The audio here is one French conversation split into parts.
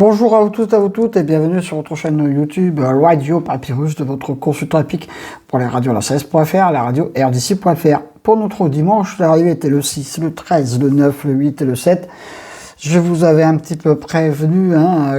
Bonjour à vous tous, à vous toutes et bienvenue sur votre chaîne YouTube Radio Papyrus de votre consultant épique pour les radios la 16.fr, la radio RDC.fr. Pour notre dimanche, l'arrivée était le 6, le 13, le 9, le 8 et le 7. Je vous avais un petit peu prévenu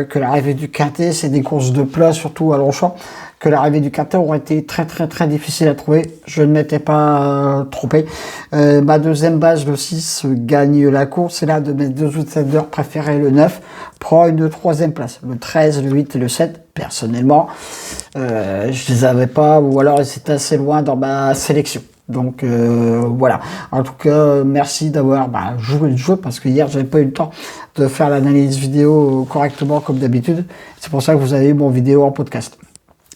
que l'arrivée du quintet, c'est des courses de plat, surtout à Longchamp, que l'arrivée du quintet aurait été très difficile à trouver. Je ne m'étais pas trompé. Ma deuxième base, le 6, gagne la course. Et là, de mes deux outsiders préférés, le 9, prend une troisième place. Le 13, le 8 et le 7, personnellement, je les avais pas, ou alors ils étaient assez loin dans ma sélection. Donc voilà. En tout cas, merci d'avoir joué le jeu parce que hier j'avais pas eu le temps de faire l'analyse vidéo correctement comme d'habitude. C'est pour ça que vous avez eu mon vidéo en podcast.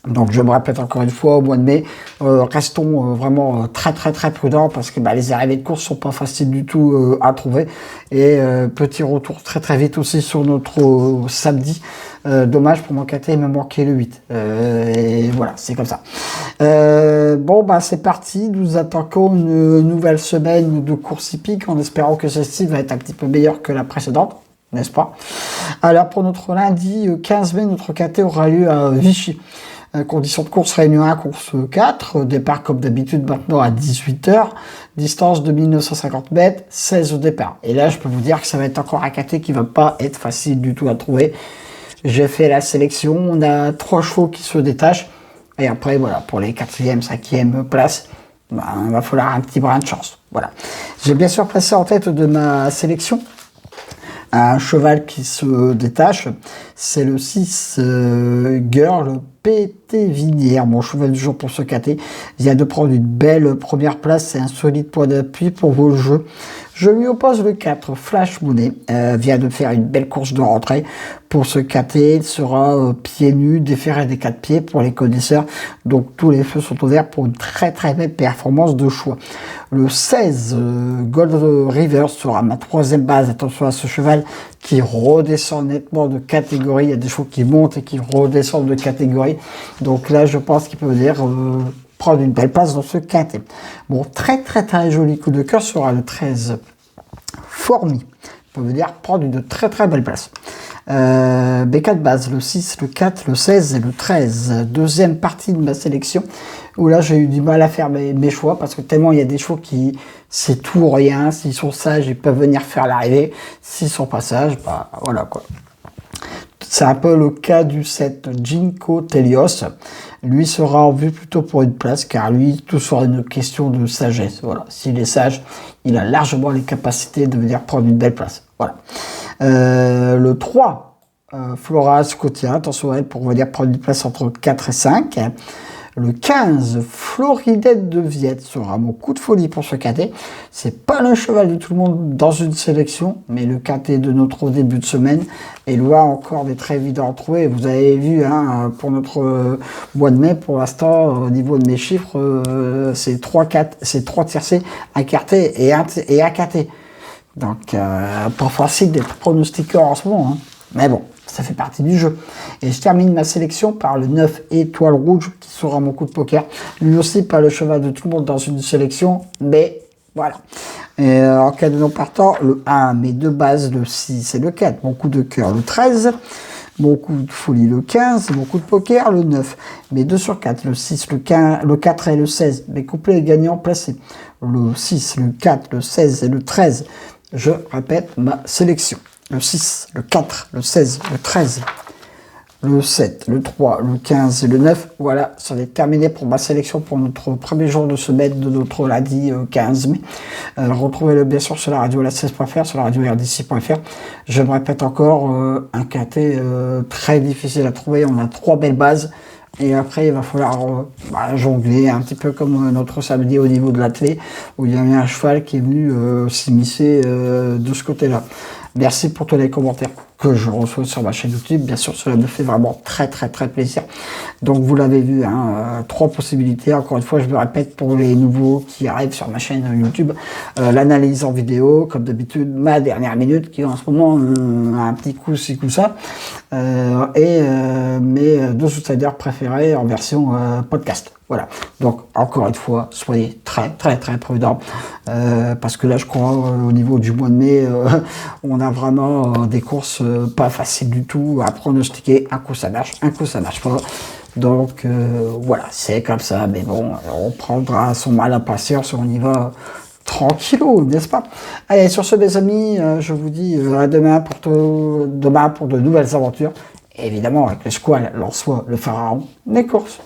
Donc je me répète encore une fois, au mois de mai, restons vraiment très prudents parce que les arrivées de course sont pas faciles du tout à trouver. Et petit retour très vite aussi sur notre samedi. Dommage pour mon quintet, il me manquait le 8. Et voilà, c'est comme ça. C'est parti. Nous attaquons une nouvelle semaine de course hippique en espérant que celle-ci va être un petit peu meilleure que la précédente, n'est-ce pas? Alors pour notre lundi 15 mai, notre quintet aura lieu à Vichy. Conditions de course réunion 1, course 4, départ comme d'habitude maintenant à 18h, distance de 1950 mètres, 16 au départ. Et là, je peux vous dire que ça va être encore un quintet qui va pas être facile du tout à trouver. J'ai fait la sélection, on a 3 chevaux qui se détachent, et après, voilà, pour les 4e, 5e places, il va falloir un petit brin de chance. Voilà. J'ai bien sûr placé en tête de ma sélection un cheval qui se détache, c'est le 6 Girl PT Vinière, mon cheval du jour pour ce quintet. Vient de prendre une belle première place et un solide point d'appui pour vos jeux. Je lui oppose le 4 Flash Money, vient de faire une belle course de rentrée. Pour ce quintet, il sera pieds nus, déféré des 4 pieds pour les connaisseurs. Donc tous les feux sont ouverts pour une très belle performance de choix. Le 16 Gold River sera ma 3e base. Attention à ce cheval qui redescend nettement de catégorie. Il y a des chevaux qui montent et qui redescendent de catégorie. Donc là, je pense qu'il peut venir prendre une belle place dans ce quintet. Bon, très joli coup de cœur sera le 13 Formi. Il peut venir prendre une très belle place. B4 base, le 6, le 4, le 16 et le 13. Deuxième partie de ma sélection, où là j'ai eu du mal à faire mes choix, parce que tellement il y a des chevaux qui, c'est tout ou rien. S'ils sont sages, ils peuvent venir faire l'arrivée. S'ils sont pas sages, voilà quoi. C'est un peu le cas du 7 Jinko Telios. Lui sera en vue plutôt pour une place, car lui, tout sera une question de sagesse. Voilà. S'il est sage, il a largement les capacités de venir prendre une belle place. Voilà. Le 3, Flora Scotia, attention à elle pour venir prendre une place entre 4 et 5. Le 15, Floridette de Viette sera mon coup de folie pour ce quintet. C'est pas le cheval de tout le monde dans une sélection, mais le quintet de notre début de semaine est loin encore d'être très évident à trouver. Vous avez vu, pour notre mois de mai, pour l'instant, au niveau de mes chiffres, c'est 3 tiercés, un quintet et un quintet. Donc, pas facile d'être pronostiqueur en ce moment, mais bon. Ça fait partie du jeu. Et je termine ma sélection par le 9 Étoile Rouge, qui sera mon coup de poker. Lui aussi, pas le cheval de tout le monde dans une sélection, mais voilà. Et en cas de non partant, le 1, mes deux bases, le 6 et le 4. Mon coup de cœur, le 13. Mon coup de folie, le 15. Mon coup de poker, le 9. Mes 2 sur 4, le 6, le 15, le 4 et le 16. Mes couplets gagnants placés. Le 6, le 4, le 16 et le 13. Je répète ma sélection. Le 6, le 4, le 16, le 13, le 7, le 3, le 15 et le 9. Voilà, ça va être terminé pour ma sélection pour notre premier jour de semaine de notre lundi 15 mai. Retrouvez-le bien sûr sur la radio la 16.fr, sur la radio RDC.fr. Je me répète encore, un quintet très difficile à trouver. On a 3 belles bases. Et après, il va falloir jongler un petit peu comme notre samedi au niveau de l'athlé, où il y avait un cheval qui est venu s'immiscer de ce côté-là. Merci pour tous les commentaires que je reçois sur ma chaîne YouTube. Bien sûr, cela me fait vraiment très plaisir. Donc, vous l'avez vu, 3 possibilités. Encore une fois, je me répète pour les nouveaux qui arrivent sur ma chaîne YouTube. L'analyse en vidéo, comme d'habitude, ma dernière minute, qui en ce moment a un petit coup ci, coup ça. Et mes 2 outsiders préférés en version podcast. Voilà. Donc, encore une fois, soyez très prudents. Parce que là, je crois, au niveau du mois de mai, on a vraiment des courses pas facile du tout à pronostiquer. Un coup ça marche, un coup ça marche pas. Donc voilà, c'est comme ça. Mais bon, on prendra son mal à patience, on y va tranquillou, n'est-ce pas? Allez, sur ce, mes amis, je vous dis à demain demain pour de nouvelles aventures. Et évidemment, avec le squal, l'ansois, le pharaon, les courses.